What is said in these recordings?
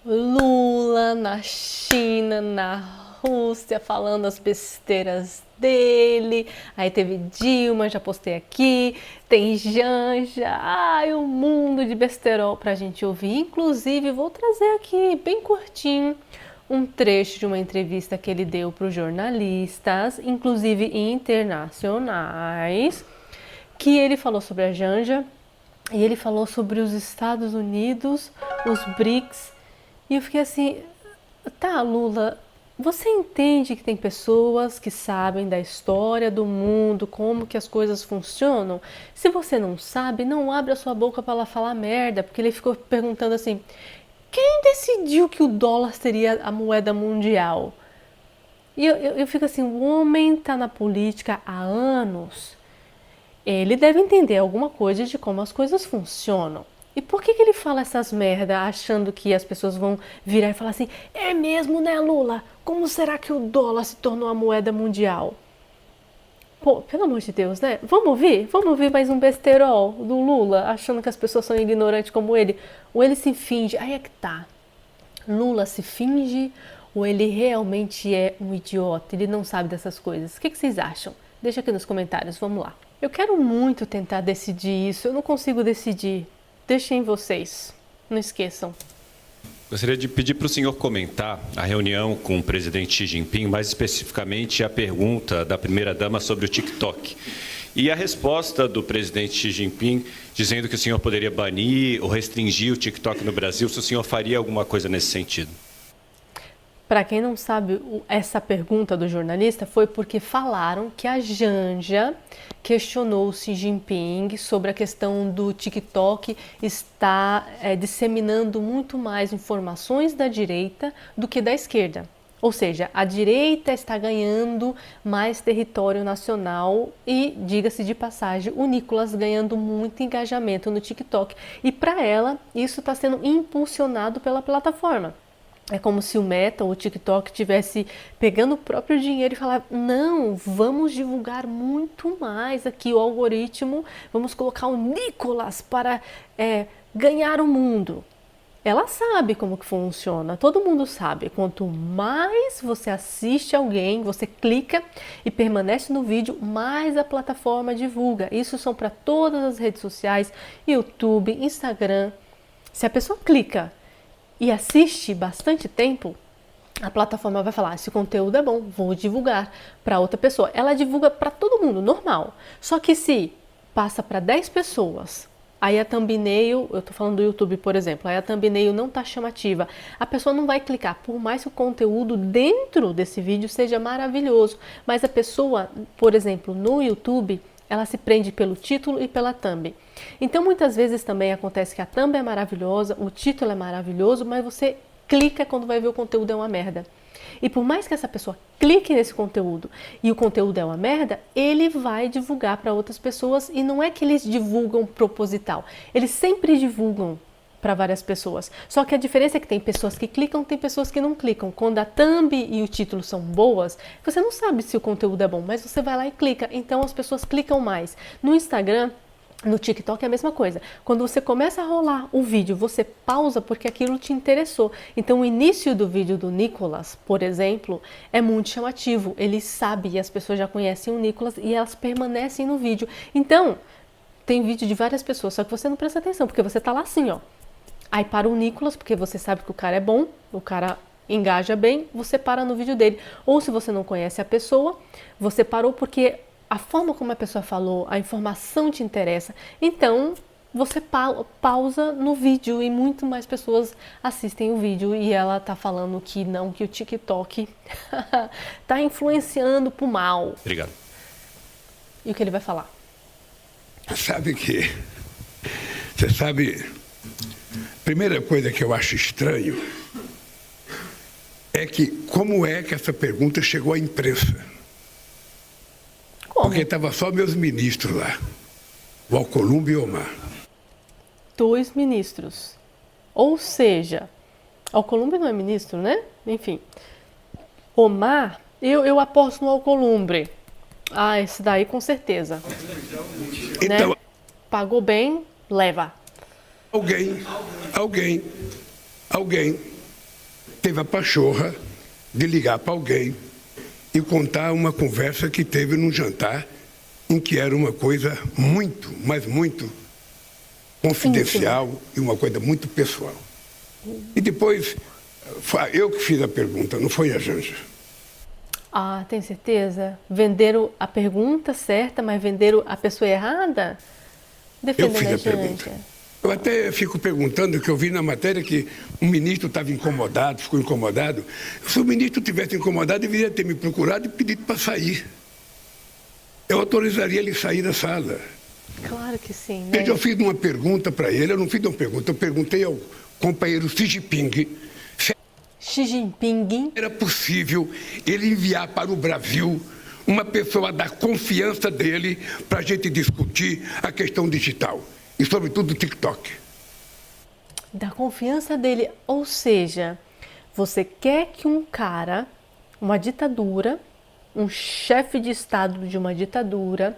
Lula na China, na Rússia, falando as besteiras dele. Aí teve Dilma, já postei aqui. Tem Janja. Ai, um mundo de besterol pra gente ouvir. Inclusive, vou trazer aqui, bem curtinho, um trecho de uma entrevista que ele deu para os jornalistas, inclusive internacionais, que ele falou sobre a Janja e ele falou sobre os Estados Unidos, os BRICS. E eu fiquei assim, tá, Lula, você entende que tem pessoas que sabem da história do mundo, como que as coisas funcionam? Se você não sabe, não abre a sua boca para ela falar merda, porque ele ficou perguntando assim, quem decidiu que o dólar seria a moeda mundial? E eu fico assim, o homem está na política há anos. Ele deve entender alguma coisa de como as coisas funcionam. E por que ele fala essas merda achando que as pessoas vão virar e falar assim, é mesmo, né, Lula? Como será que o dólar se tornou a moeda mundial? Pô, pelo amor de Deus, né? Vamos ouvir? Vamos ouvir mais um besterol do Lula, achando que as pessoas são ignorantes como ele? Ou ele se finge? Aí é que tá. Lula se finge ou ele realmente é um idiota? Ele não sabe dessas coisas. O que vocês acham? Deixa aqui nos comentários, vamos lá. Eu quero muito tentar decidir isso, eu não consigo decidir. Deixem vocês, não esqueçam. Gostaria de pedir para o senhor comentar a reunião com o presidente Xi Jinping, mais especificamente a pergunta da primeira-dama sobre o TikTok. E a resposta do presidente Xi Jinping dizendo que o senhor poderia banir ou restringir o TikTok no Brasil, se o senhor faria alguma coisa nesse sentido. Para quem não sabe, essa pergunta do jornalista foi porque falaram que a Janja questionou o Xi Jinping sobre a questão do TikTok estar disseminando muito mais informações da direita do que da esquerda. Ou seja, a direita está ganhando mais território nacional e, diga-se de passagem, o Nicolas ganhando muito engajamento no TikTok. E para ela, isso está sendo impulsionado pela plataforma. É como se o Meta ou o TikTok estivesse pegando o próprio dinheiro e falar, não, vamos divulgar muito mais aqui o algoritmo, vamos colocar o Nicolas para ganhar o mundo. Ela sabe como que funciona, todo mundo sabe. Quanto mais você assiste alguém, você clica e permanece no vídeo, mais a plataforma divulga. Isso são para todas as redes sociais, YouTube, Instagram. Se a pessoa clica e assiste bastante tempo, a plataforma vai falar, esse conteúdo é bom, vou divulgar para outra pessoa. Ela divulga para todo mundo, normal. Só que se passa para 10 pessoas, aí a thumbnail, eu tô falando do YouTube, por exemplo, aí a thumbnail não tá chamativa, a pessoa não vai clicar, por mais que o conteúdo dentro desse vídeo seja maravilhoso, mas a pessoa, por exemplo, no YouTube, ela se prende pelo título e pela thumb. Então, muitas vezes também acontece que a thumb é maravilhosa, o título é maravilhoso, mas você clica quando vai ver o conteúdo é uma merda. E por mais que essa pessoa clique nesse conteúdo e o conteúdo é uma merda, ele vai divulgar para outras pessoas e não é que eles divulgam proposital, eles sempre divulgam para várias pessoas. Só que a diferença é que tem pessoas que clicam, tem pessoas que não clicam. Quando a thumb e o título são boas, você não sabe se o conteúdo é bom, mas você vai lá e clica. Então as pessoas clicam mais. No Instagram, no TikTok é a mesma coisa. Quando você começa a rolar o vídeo, você pausa porque aquilo te interessou. Então o início do vídeo do Nicolas, por exemplo, é muito chamativo. Ele sabe e as pessoas já conhecem o Nicolas e elas permanecem no vídeo. Então, tem vídeo de várias pessoas, só que você não presta atenção, porque você tá lá assim, ó. Aí para o Nicolas, porque você sabe que o cara é bom, o cara engaja bem, você para no vídeo dele. Ou se você não conhece a pessoa, você parou porque a forma como a pessoa falou, a informação te interessa. Então, você pausa no vídeo e muito mais pessoas assistem o vídeo e ela tá falando que não, que o TikTok tá influenciando pro mal. Obrigado. E o que ele vai falar? Você sabe, primeira coisa que eu acho estranho é que como é que essa pergunta chegou à imprensa? Como? Porque estava só meus ministros lá, o Alcolumbre e o Omar. 2 ministros. Ou seja, Alcolumbre não é ministro, né? Enfim. Omar, eu aposto no Alcolumbre. Ah, esse daí com certeza. Então, Né? Pagou bem, leva. alguém teve a pachorra de ligar para alguém e contar uma conversa que teve num jantar em que era uma coisa muito, mas muito confidencial e uma coisa muito pessoal. E depois, eu que fiz a pergunta, não foi a Janja. Ah, tem certeza? Venderam a pergunta certa, mas venderam a pessoa errada? Eu fiz Defendendo a a pergunta. Janja. Eu até fico perguntando, que eu vi na matéria que um ministro estava incomodado, ficou incomodado. Se o ministro tivesse incomodado, deveria ter me procurado e pedido para sair. Eu autorizaria ele sair da sala. Claro que sim, né? Eu fiz uma pergunta para ele, eu não fiz uma pergunta, eu perguntei ao companheiro Xi Jinping se Xi Jinping. era possível ele enviar para o Brasil uma pessoa da confiança dele para a gente discutir a questão digital e, sobretudo, o TikTok. Da confiança dele. Ou seja, você quer que um cara, uma ditadura, um chefe de Estado de uma ditadura,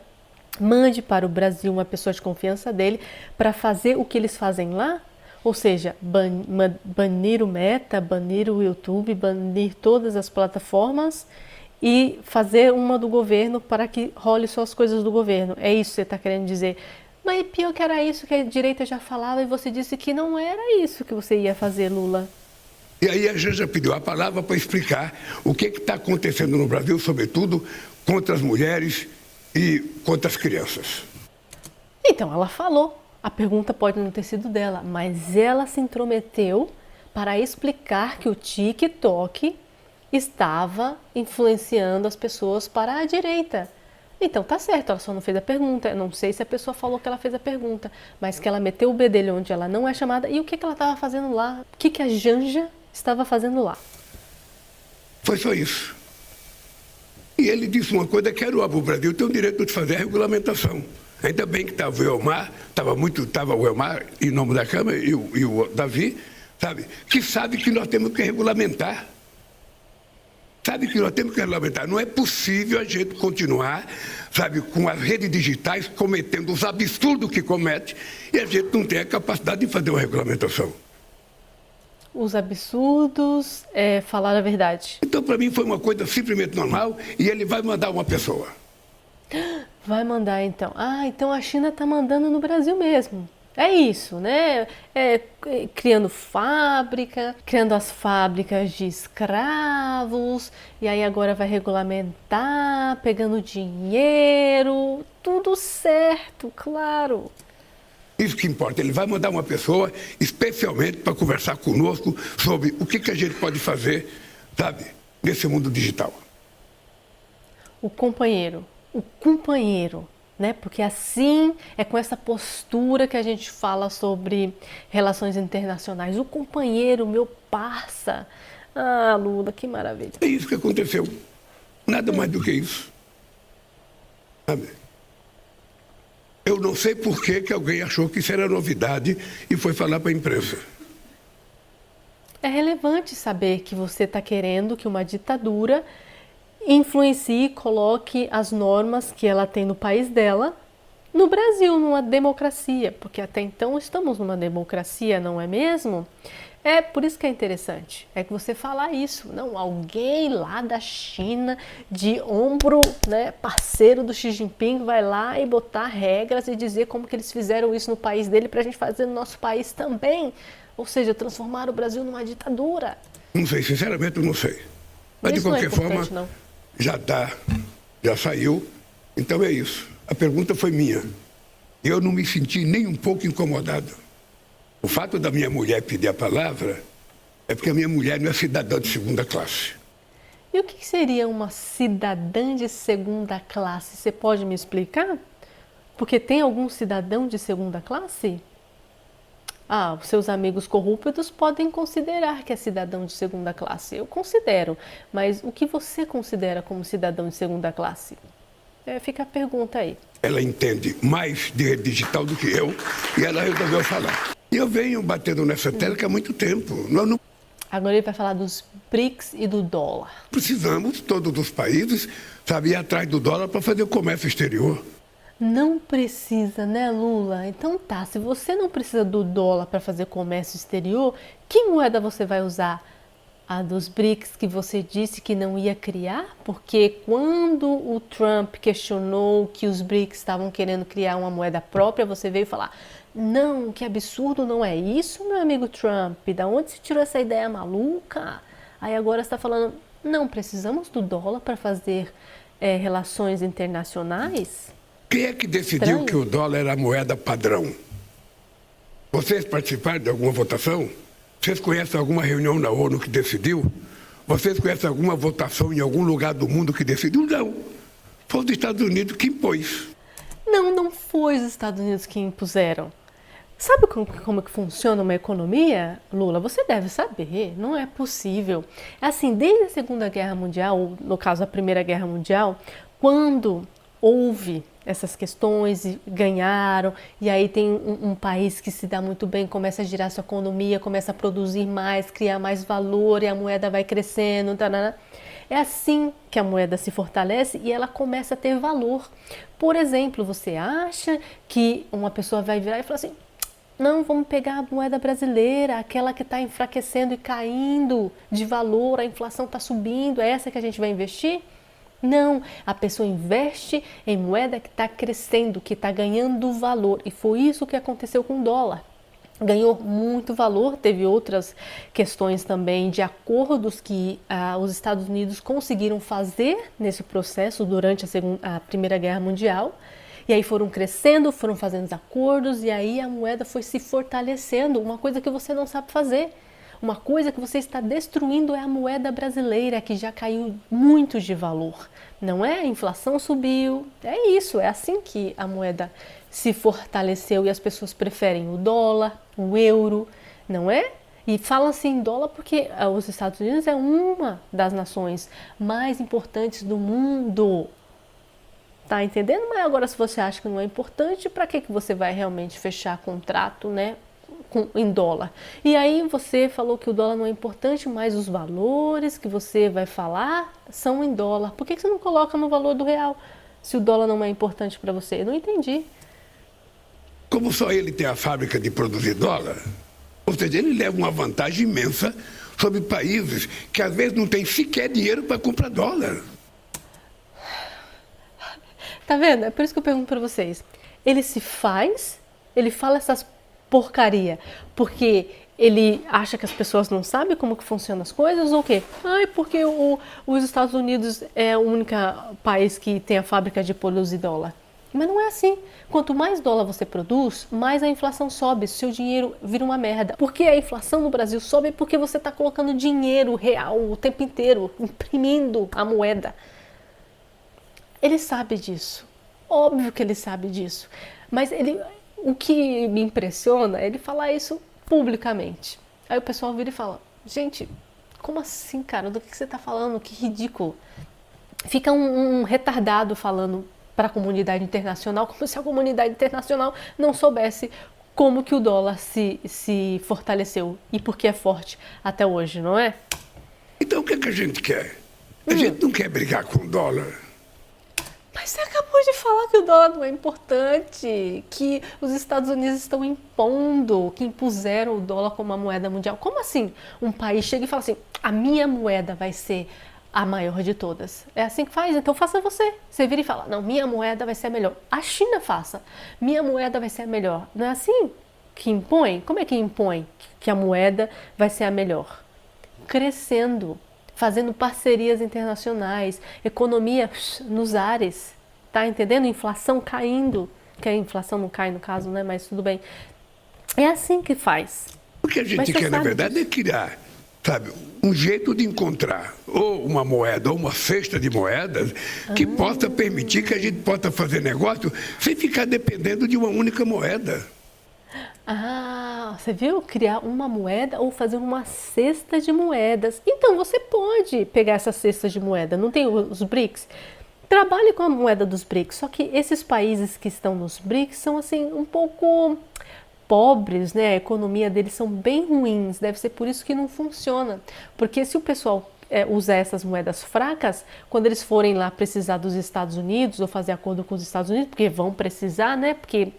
mande para o Brasil uma pessoa de confiança dele para fazer o que eles fazem lá? Ou seja, banir o Meta, banir o YouTube, banir todas as plataformas e fazer uma do governo para que role só as coisas do governo. É isso que você está querendo dizer. Mas pior que era isso que a direita já falava e você disse que não era isso que você ia fazer, Lula. E aí a Janja pediu a palavra para explicar o que está acontecendo no Brasil, sobretudo contra as mulheres e contra as crianças. Então, ela falou. A pergunta pode não ter sido dela, mas ela se intrometeu para explicar que o TikTok estava influenciando as pessoas para a direita. Então, tá certo, ela só não fez a pergunta. Eu não sei se a pessoa falou que ela fez a pergunta, mas que ela meteu o bedelho onde ela não é chamada. E o que ela estava fazendo lá? O que a Janja estava fazendo lá? Foi só isso. E ele disse uma coisa, que era o Brasil tem o direito de fazer a regulamentação. Ainda bem que estava o Elmar, estava o Elmar em nome da Câmara e o Davi, sabe? Que sabe que nós temos que regulamentar. Sabe que nós temos que regulamentar. Não é possível a gente continuar, sabe, com as redes digitais cometendo os absurdos que comete e a gente não tem a capacidade de fazer uma regulamentação. Os absurdos é falar a verdade. Então, para mim, foi uma coisa simplesmente normal e ele vai mandar uma pessoa. Vai mandar então. Ah, então a China está mandando no Brasil mesmo. É isso, né? Criando fábrica, criando as fábricas de escravos, e aí agora vai regulamentar, pegando dinheiro, tudo certo, claro. Isso que importa, ele vai mandar uma pessoa especialmente para conversar conosco sobre o que a gente pode fazer, sabe, nesse mundo digital. O companheiro, né? Porque assim é com essa postura que a gente fala sobre relações internacionais. O companheiro, meu parça. Ah, Lula, que maravilha. É isso que aconteceu. Nada mais do que isso. Sabe? Eu não sei por que alguém achou que isso era novidade e foi falar para a imprensa. É relevante saber que você está querendo que uma ditadura influencie e coloque as normas que ela tem no país dela no Brasil, numa democracia, porque até então estamos numa democracia, não é mesmo? É por isso que é interessante, é que você falar isso, não, alguém lá da China, de ombro, né, parceiro do Xi Jinping, vai lá e botar regras e dizer como que eles fizeram isso no país dele para a gente fazer no nosso país também, ou seja, transformar o Brasil numa ditadura. Não sei, sinceramente eu não sei. Mas Isso de qualquer forma, não. já saiu, então é isso. A pergunta foi minha. Eu não me senti nem um pouco incomodado. O fato da minha mulher pedir a palavra é porque a minha mulher não é cidadã de segunda classe. E o que seria uma cidadã de segunda classe? Você pode me explicar? Porque tem algum cidadão de segunda classe? Ah, os seus amigos corruptos podem considerar que é cidadão de segunda classe. Eu considero, mas o que você considera como cidadão de segunda classe? Fica a pergunta aí. Ela entende mais de rede digital do que eu e ela resolveu falar. E eu venho batendo nessa tecla há muito tempo. Nós não Agora ele vai falar dos BRICS e do dólar. precisamos, todos os países, sabe, ir atrás do dólar para fazer o comércio exterior. Não precisa, né, Lula? Então tá, se você não precisa do dólar para fazer comércio exterior, que moeda você vai usar? A dos BRICS que você disse que não ia criar? Porque quando o Trump questionou que os BRICS estavam querendo criar uma moeda própria, você veio falar: não, que absurdo, não é isso, meu amigo Trump? Da onde você tirou essa ideia maluca? Aí agora você está falando: não, precisamos do dólar para fazer relações internacionais? Quem é que decidiu Estranho. que o dólar era a moeda padrão? Vocês participaram de alguma votação? Vocês conhecem alguma reunião na ONU que decidiu? Vocês conhecem alguma votação em algum lugar do mundo que decidiu? Não. Foi os Estados Unidos que impôs. Não, não foi os Estados Unidos que impuseram. Sabe como que funciona uma economia, Lula? Você deve saber, não é possível. Assim, desde a Segunda Guerra Mundial, ou no caso a Primeira Guerra Mundial, quando houve essas questões e ganharam, e aí tem um país que se dá muito bem, começa a girar sua economia, começa a produzir mais, criar mais valor e a moeda vai crescendo, tarana. É assim que a moeda se fortalece e ela começa a ter valor. Por exemplo, você acha que uma pessoa vai virar e falar assim: não, vamos pegar a moeda brasileira, aquela que está enfraquecendo e caindo de valor, a inflação está subindo, é essa que a gente vai investir? Não, a pessoa investe em moeda que está crescendo, que está ganhando valor. E foi isso que aconteceu com o dólar. Ganhou muito valor, teve outras questões também de acordos que os Estados Unidos conseguiram fazer nesse processo durante a Primeira Guerra Mundial. E aí foram crescendo, foram fazendo os acordos e aí a moeda foi se fortalecendo, uma coisa que você não sabe fazer. Uma coisa que você está destruindo é a moeda brasileira, que já caiu muito de valor. Não é? A inflação subiu. É isso, é assim que a moeda se fortaleceu e as pessoas preferem o dólar, o euro, não é? E falam-se em dólar porque os Estados Unidos é uma das nações mais importantes do mundo. Tá entendendo? Mas agora, se você acha que não é importante, para que você vai realmente fechar contrato, né? Em dólar. E aí você falou que o dólar não é importante, mas os valores que você vai falar são em dólar. Por que você não coloca no valor do real se o dólar não é importante para você? Eu não entendi. Como só ele tem a fábrica de produzir dólar, ou seja, ele leva uma vantagem imensa sobre países que às vezes não têm sequer dinheiro para comprar dólar. Tá vendo? É por isso que eu pergunto para vocês. Ele fala essas porcaria, porque ele acha que as pessoas não sabem como que funcionam as coisas ou o quê? Ai, porque os Estados Unidos é o único país que tem a fábrica de produzir dólar. Mas não é assim. Quanto mais dólar você produz, mais a inflação sobe, seu dinheiro vira uma merda. Porque a inflação no Brasil sobe porque você está colocando dinheiro real o tempo inteiro, imprimindo a moeda. Ele sabe disso. Óbvio que ele sabe disso. Mas o que me impressiona é ele falar isso publicamente. Aí o pessoal vira e fala: gente, como assim, cara? Do que você está falando? Que ridículo. Fica um retardado falando para a comunidade internacional, como se a comunidade internacional não soubesse como que o dólar se fortaleceu e por que é forte até hoje, não é? Então o que é que a gente quer? A gente não quer brigar com o dólar. Mas você acabou de falar que o dólar não é importante, que os Estados Unidos estão impondo, que impuseram o dólar como a moeda mundial. Como assim um país chega e fala assim: a minha moeda vai ser a maior de todas? É assim que faz? Então faça você. Você vira e fala: não, minha moeda vai ser a melhor. A China faça. Minha moeda vai ser a melhor. Não é assim que impõe? Como é que impõe que a moeda vai ser a melhor? Crescendo, fazendo parcerias internacionais, economia nos ares, tá entendendo? Inflação caindo, que a inflação não cai no caso, né? Mas tudo bem. É assim que faz. O que a gente quer, na verdade, é criar, sabe, um jeito de encontrar ou uma moeda ou uma cesta de moedas que possa permitir que a gente possa fazer negócio sem ficar dependendo de uma única moeda. Ah, você viu? Criar uma moeda ou fazer uma cesta de moedas. Então você pode pegar essa cesta de moeda. Não tem os BRICS? Trabalhe com a moeda dos BRICS. Só que esses países que estão nos BRICS são assim um pouco pobres, né? A economia deles são bem ruins. Deve ser por isso que não funciona. Porque se o pessoal usar essas moedas fracas, quando eles forem lá precisar dos Estados Unidos ou fazer acordo com os Estados Unidos, porque vão precisar, né? Porque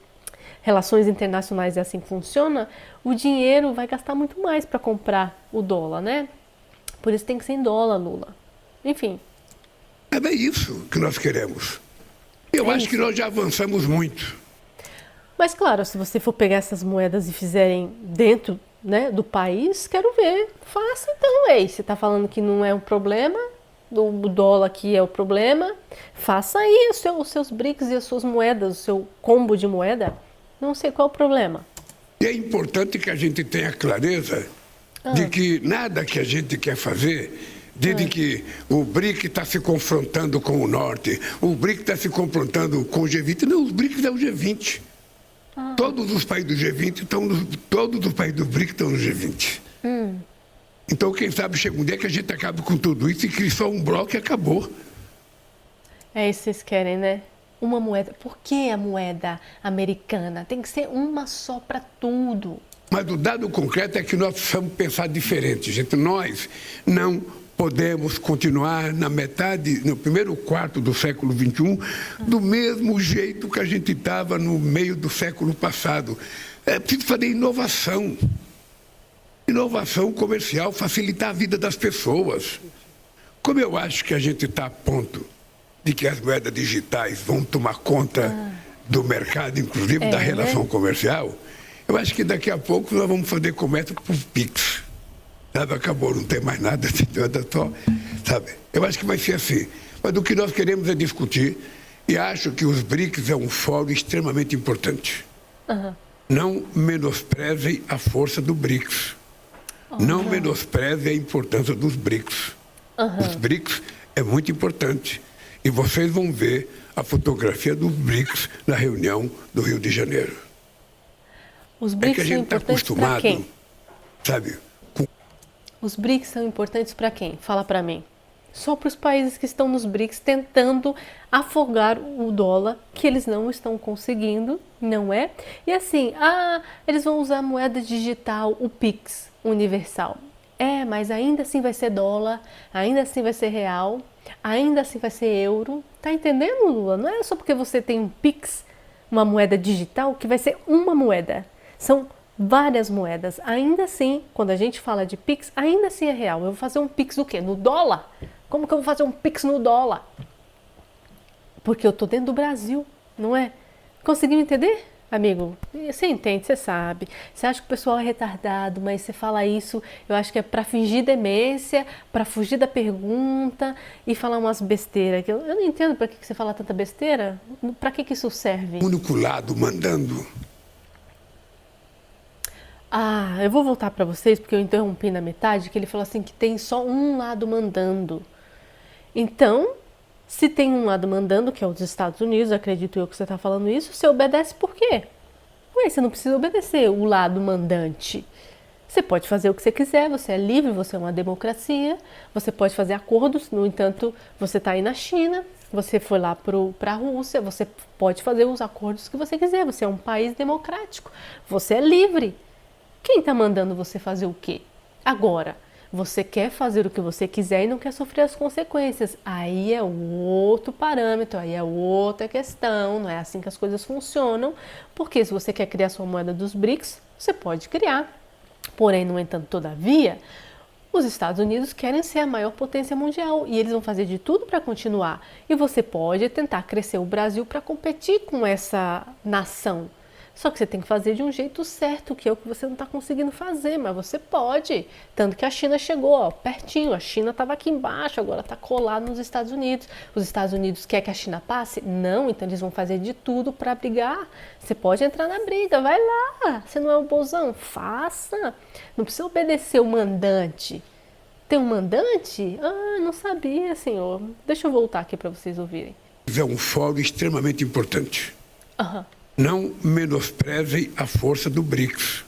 relações internacionais é assim que funciona, o dinheiro vai gastar muito mais para comprar o dólar, né? Por isso tem que ser em dólar, Lula. Enfim. É isso que nós queremos. Eu acho que nós já avançamos muito. Mas, claro, se você for pegar essas moedas e fizerem dentro, né, do país, quero ver. Faça então, Você está falando que não é um problema, o dólar aqui é o problema. Faça aí os seus BRICS e as suas moedas, o seu combo de moeda. Não sei qual é o problema. E é importante que a gente tenha clareza de que nada que a gente quer fazer, de que o BRIC está se confrontando com o Norte, o BRIC está se confrontando com o G20. Não, os BRICS é o G20. Todos os países do G20 todos os países do BRIC estão no G20. Então, quem sabe chega um dia que a gente acaba com tudo isso e cria só um bloco e acabou. É isso que vocês querem, né? Uma moeda. Por que a moeda americana? Tem que ser uma só para tudo. Mas o dado concreto é que nós precisamos pensar diferente, gente. Nós não podemos continuar no primeiro quarto do século XXI, do mesmo jeito que a gente estava no meio do século passado. É preciso fazer inovação. Inovação comercial, facilitar a vida das pessoas. Como eu acho que a gente está a ponto de que as moedas digitais vão tomar conta do mercado, inclusive da relação comercial, eu acho que daqui a pouco nós vamos fazer comércio por Pix. Sabe, acabou, não tem mais nada, sabe? Eu acho que vai ser assim. Mas o que nós queremos é discutir, e acho que os BRICS é um fórum extremamente importante. Não menosprezem a força do BRICS. Não menosprezem a importância dos BRICS. Os BRICS é muito importante. E vocês vão ver a fotografia dos BRICS na reunião do Rio de Janeiro. Os BRICS que a gente está acostumado, sabe? Os BRICS são importantes para quem? Fala para mim. Só para os países que estão nos BRICS tentando afogar o dólar, que eles não estão conseguindo, não é? E assim, eles vão usar a moeda digital, o Pix universal. Mas ainda assim vai ser dólar, ainda assim vai ser real, ainda assim vai ser euro. Tá entendendo, Lula? Não é só porque você tem um Pix, uma moeda digital, que vai ser uma moeda. São várias moedas. Ainda assim, quando a gente fala de Pix, ainda assim é real. Eu vou fazer um Pix do quê? No dólar? Como que eu vou fazer um Pix no dólar? Porque eu tô dentro do Brasil, não é? Conseguiu entender, amigo? Você entende, você sabe. Você acha que o pessoal é retardado, mas você fala isso, eu acho que é para fingir demência, para fugir da pergunta e falar umas besteiras. Eu não entendo para que você fala tanta besteira. Para que isso serve? O único lado mandando. Eu vou voltar para vocês, porque eu interrompi na metade, que ele falou assim que tem só um lado mandando. Então, se tem um lado mandando, que é os Estados Unidos, acredito eu que você está falando isso, você obedece por quê? Você não precisa obedecer o lado mandante. Você pode fazer o que você quiser, você é livre, você é uma democracia, você pode fazer acordos, no entanto, você está aí na China, você foi lá para a Rússia, você pode fazer os acordos que você quiser, você é um país democrático, você é livre. Quem está mandando você fazer o quê? Agora, você quer fazer o que você quiser e não quer sofrer as consequências. Aí é outro parâmetro, aí é outra questão, não é assim que as coisas funcionam. Porque se você quer criar sua moeda dos BRICS, você pode criar. Porém, no entanto, todavia, os Estados Unidos querem ser a maior potência mundial e eles vão fazer de tudo para continuar. E você pode tentar crescer o Brasil para competir com essa nação. Só que você tem que fazer de um jeito certo, que é o que você não está conseguindo fazer, mas você pode. Tanto que a China chegou pertinho, a China estava aqui embaixo, agora está colado nos Estados Unidos. Os Estados Unidos querem que a China passe? Não, então eles vão fazer de tudo para brigar. Você pode entrar na briga, vai lá. Você não é um bozão? Faça. Não precisa obedecer o mandante. Tem um mandante? Não sabia, senhor. Deixa eu voltar aqui para vocês ouvirem. É um fórum extremamente importante. Não menosprezem a força do BRICS.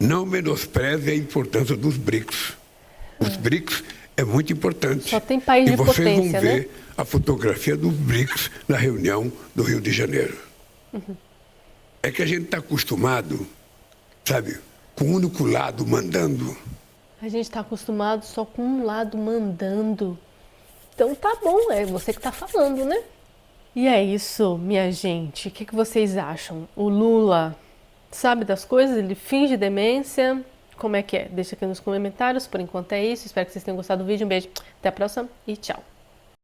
Não menosprezem a importância dos BRICS. Os BRICS é muito importante. Só tem país de potência, né? E vocês vão ver a fotografia dos BRICS na reunião do Rio de Janeiro. É que a gente está acostumado, sabe, com um único lado mandando. A gente está acostumado só com um lado mandando. Então tá bom, é você que está falando, né? E é isso, minha gente. O que vocês acham? O Lula sabe das coisas, ele finge demência, como é que é? Deixa aqui nos comentários. Por enquanto é isso. Espero que vocês tenham gostado do vídeo. Um beijo, até a próxima e tchau.